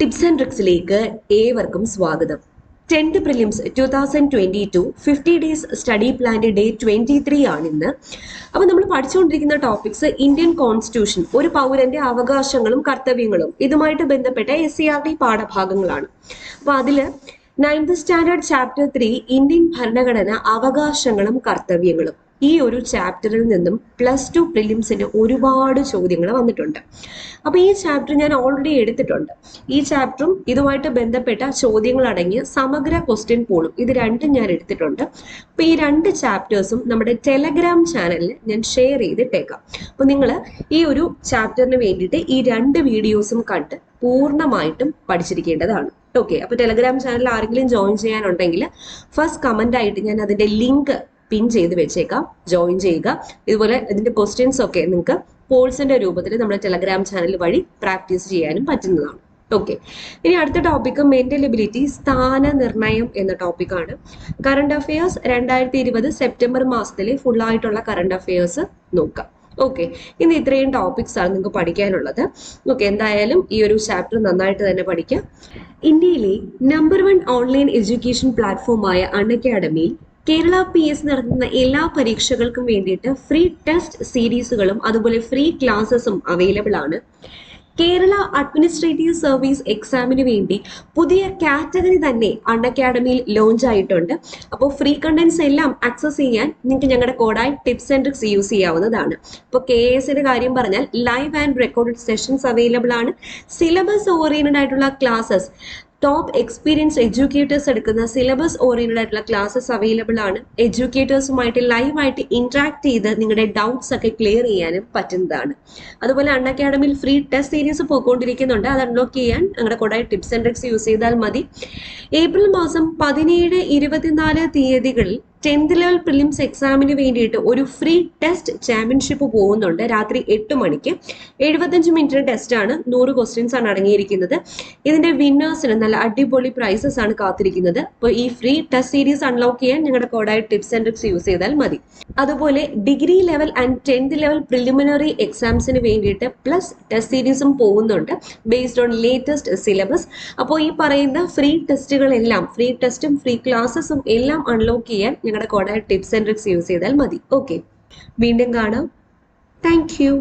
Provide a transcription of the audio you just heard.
Tips and ട്രിക്സിലേക്ക് ഏവർക്കും സ്വാഗതം. 10th prelims 2022 50 days study പ്ലാൻ്റെ ഡേ 23 ആണിന്ന്. അപ്പോൾ നമ്മൾ പഠിച്ചുകൊണ്ടിരിക്കുന്ന ടോപ്പിക്സ് ഇന്ത്യൻ കോൺസ്റ്റിറ്റ്യൂഷൻ, ഒരു പൗരന്റെ അവകാശങ്ങളും കർത്തവ്യങ്ങളും, ഇതുമായിട്ട് ബന്ധപ്പെട്ട SCRT പാഠഭാഗങ്ങളാണ്. അപ്പോൾ അതിൽ 9th സ്റ്റാൻഡേർഡ് ചാപ്റ്റർ 3 ഇന്ത്യൻ ഭരണഘടന, അവകാശങ്ങളും കർത്തവ്യങ്ങളും, ഈ ഒരു ചാപ്റ്ററിൽ നിന്നും +2 പ്രിലിംസിന് ഒരുപാട് ചോദ്യങ്ങൾ വന്നിട്ടുണ്ട്. അപ്പോൾ ഈ ചാപ്റ്റർ ഞാൻ ഓൾറെഡി എടുത്തിട്ടുണ്ട്. ഈ ചാപ്റ്ററും ഇതുമായിട്ട് ബന്ധപ്പെട്ട ചോദ്യങ്ങൾ അടങ്ങിയ സമഗ്ര ക്വസ്റ്റ്യൻ പൂളും, ഇത് രണ്ടും ഞാൻ എടുത്തിട്ടുണ്ട്. അപ്പോൾ ഈ രണ്ട് ചാപ്റ്റേഴ്സും നമ്മുടെ ടെലഗ്രാം ചാനലിൽ ഞാൻ ഷെയർ ചെയ്തിട്ടേക്കാം. അപ്പോൾ നിങ്ങൾ ഈ ഒരു ചാപ്റ്ററിന് വേണ്ടിയിട്ട് ഈ രണ്ട് വീഡിയോസും കണ്ട് പൂർണ്ണമായിട്ടും പഠിച്ചിരിക്കേണ്ടതാണ്. ഓക്കെ, അപ്പോൾ ടെലഗ്രാം ചാനൽ ആരെങ്കിലും ജോയിൻ ചെയ്യാനുണ്ടെങ്കിൽ ഫസ്റ്റ് കമൻ്റ് ആയിട്ട് ഞാൻ അതിൻ്റെ ലിങ്ക് പിൻ ചെയ്ത് വെച്ചേക്കാം, ജോയിൻ ചെയ്യുക. ഇതുപോലെ ഇതിന്റെ ക്വസ്റ്റ്യൻസ് ഒക്കെ നിങ്ങൾക്ക് പോൾസിന്റെ രൂപത്തിൽ നമ്മുടെ ടെലഗ്രാം ചാനൽ വഴി പ്രാക്ടീസ് ചെയ്യാനും പറ്റുന്നതാണ്. ഓക്കെ, ഇനി അടുത്ത ടോപ്പിക് മെന്റൽ എബിലിറ്റി, സ്ഥാന നിർണയം എന്ന ടോപ്പിക്കാണ്. കറണ്ട് അഫയേഴ്സ് 2020 സെപ്റ്റംബർ മാസത്തിലെ ഫുള്ളായിട്ടുള്ള കറണ്ട് അഫയേഴ്സ് നോക്കാം. ഓക്കെ, ഇന്ന് ഇത്രയും ടോപ്പിക്സ് ആണ് നിങ്ങൾക്ക് പഠിക്കാനുള്ളത്. ഓക്കെ, എന്തായാലും ഈ ഒരു ചാപ്റ്റർ നന്നായിട്ട് തന്നെ പഠിക്കാം. ഇന്ത്യയിലെ നമ്പർ 1 ഓൺലൈൻ എഡ്യൂക്കേഷൻ പ്ലാറ്റ്ഫോമായ അൺഅക്കാഡമിയിൽ കേരള PS നടത്തുന്ന എല്ലാ പരീക്ഷകൾക്കും വേണ്ടിയിട്ട് ഫ്രീ ടെസ്റ്റ് സീരീസുകളും അതുപോലെ ഫ്രീ ക്ലാസ്സസും അവൈലബിൾ ആണ്. കേരള അഡ്മിനിസ്ട്രേറ്റീവ് സർവീസ് എക്സാമിന് വേണ്ടി പുതിയ കാറ്റഗറി തന്നെ അൺഅക്കാഡമിയിൽ ലോഞ്ച് ആയിട്ടുണ്ട്. അപ്പോൾ ഫ്രീ കണ്ടന്റ്സ് എല്ലാം ആക്സസ് ചെയ്യാൻ നിങ്ങൾക്ക് ഞങ്ങളുടെ കോഡായി ടിപ്സ് ആൻഡ് ട്രിക്സ് യൂസ് ചെയ്യാവുന്നതാണ്. ഇപ്പോൾ KSന്റെ കാര്യം പറഞ്ഞാൽ live and recorded sessions available ആണ്. സിലബസ് ഓറിയന്റഡ് ആയിട്ടുള്ള ക്ലാസ്സസ്, ടോപ്പ് എക്സ്പീരിയൻസ് എഡ്യൂക്കേറ്റേഴ്സ് എടുക്കുന്ന സിലബസ് ഓറിയന്റഡ് ആയിട്ടുള്ള ക്ലാസ്സസ് അവൈലബിൾ ആണ്. എഡ്യൂക്കേറ്റേഴ്സുമായിട്ട് ലൈവായിട്ട് ഇന്ററാക്ട് ചെയ്ത് നിങ്ങളുടെ ഡൗട്ട്സ് ഒക്കെ ക്ലിയർ ചെയ്യാനും പറ്റുന്നതാണ്. അതുപോലെ അൺഅക്കാഡമിയിൽ ഫ്രീ ടെസ്റ്റ് സീരീസ് പോയിക്കൊണ്ടിരിക്കുന്നുണ്ട്. അത് അൺലോക്ക് ചെയ്യാൻ ഞങ്ങളുടെ കൂടെ ടിപ്സ് ആൻഡ് ട്രിക്സ് യൂസ് ചെയ്താൽ മതി. ഏപ്രിൽ മാസം 17, 24 തീയതികളിൽ 10th ലെവൽ പ്രിലിംസ് എക്സാമിന് വേണ്ടിയിട്ട് ഒരു ഫ്രീ ടെസ്റ്റ് ചാമ്പ്യൻഷിപ്പ് പോകുന്നുണ്ട്. രാത്രി 8 മണിക്ക് 75 മിനിറ്റ് ടെസ്റ്റ് ആണ്. 100 ക്വസ്റ്റ്യൻസ് ആണ് അടങ്ങിയിരിക്കുന്നത്. ഇതിന്റെ വിന്നേഴ്സിന് നല്ല അടിപൊളി പ്രൈസസ് ആണ് കാത്തിരിക്കുന്നത്. അപ്പോൾ ഈ ഫ്രീ ടെസ്റ്റ് സീരീസ് അൺലോക്ക് ചെയ്യാൻ ഞങ്ങളുടെ കോഡായ ടിപ്സ് ആൻഡ് ട്രിക്സ് യൂസ് ചെയ്താൽ മതി. അതുപോലെ degree level and 10th level preliminary എക്സാംസിന് വേണ്ടിയിട്ട് പ്ലസ് ടെസ്റ്റ് സീരീസും പോകുന്നുണ്ട് ബേസ്ഡ് ഓൺ ലേറ്റസ്റ്റ് സിലബസ്. അപ്പോൾ ഈ പറയുന്ന ഫ്രീ ടെസ്റ്റുകളെല്ലാം, ഫ്രീ ടെസ്റ്റും ഫ്രീ ക്ലാസ്സസും എല്ലാം അൺലോക്ക് ചെയ്യാൻ ഞങ്ങളുടെ കോഡായ ടിപ്സ് ആൻഡ് ട്രിക്സ് യൂസ് ചെയ്താൽ മതി. ഓക്കെ, വീണ്ടും കാണാം. Thank you.